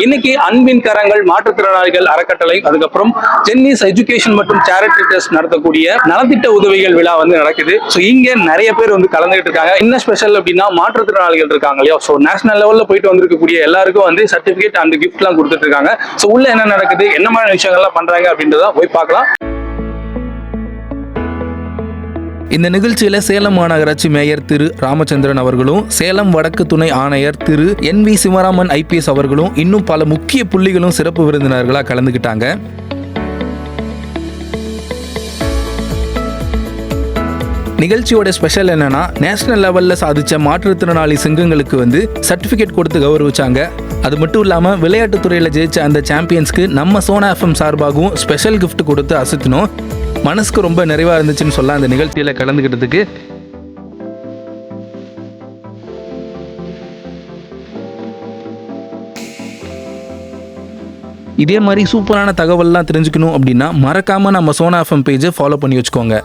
இன்னைக்கு அன்பின் கரங்கள் மாற்றுத்திறனாளிகள் அறக்கட்டளை, அதுக்கப்புறம் ஜென்னிஸ் எஜுகேஷன் மற்றும் சேரிட்டி ட்ரஸ்ட் நடத்தக்கூடிய நலத்திட்ட உதவிகள் விழா வந்து நடக்குது. ஸோ இங்க நிறைய பேர் வந்து கலந்துகிட்டு இருக்காங்க. என்ன ஸ்பெஷல் அப்படின்னா மாற்றுத்திறனாளிகள் இருக்காங்க இல்லையா, ஸோ நேஷனல் லெவல்ல போயிட்டு வந்திருக்கக்கூடிய எல்லாருக்கும் வந்து சர்டிபிகேட் அண்ட் கிஃப்ட் எல்லாம் கொடுத்துட்டு இருக்காங்க. ஸோ உள்ள என்ன நடக்குது, என்ன மாதிரி விஷயங்கள்லாம் பண்றாங்க அப்படின்றத போய் பார்க்கலாம். இந்த நிகழ்ச்சியில சேலம் மாநகராட்சி மேயர் திரு ராமச்சந்திரன் அவர்களும், சேலம் வடக்கு துணை ஆணையர் திரு NV சிவராமன் IPS அவர்களும், இன்னும் பல முக்கிய புள்ளிகளும் சிறப்பு விருந்தினர்களாக கலந்துக்கிட்டாங்க. நிகழ்ச்சியோட ஸ்பெஷல் என்னன்னா, நேஷனல் லெவலில் சாதிச்ச மாற்றுத்திறனாளி சங்கங்களுக்கு வந்து சர்டிஃபிகேட் கொடுத்து கௌரவிச்சாங்க. அது மட்டும் இல்லாமல் விளையாட்டுத்துறையில் ஜெயிச்ச அந்த சாம்பியன்ஸ்க்கு நம்ம சோனா FM சார்பாகவும் ஸ்பெஷல் கிஃப்ட் கொடுத்து அசத்தினோம். மனசுக்கு ரொம்ப நிறைவாக இருந்துச்சுன்னு சொல்ல அந்த நிகழ்ச்சியில் கலந்துக்கிட்டதுக்கு. இதே மாதிரி சூப்பரான தகவல்லாம் தெரிஞ்சுக்கணும் அப்படின்னா மறக்காமல் நம்ம சோனா FM பேஜை ஃபாலோ பண்ணி வச்சுக்கோங்க.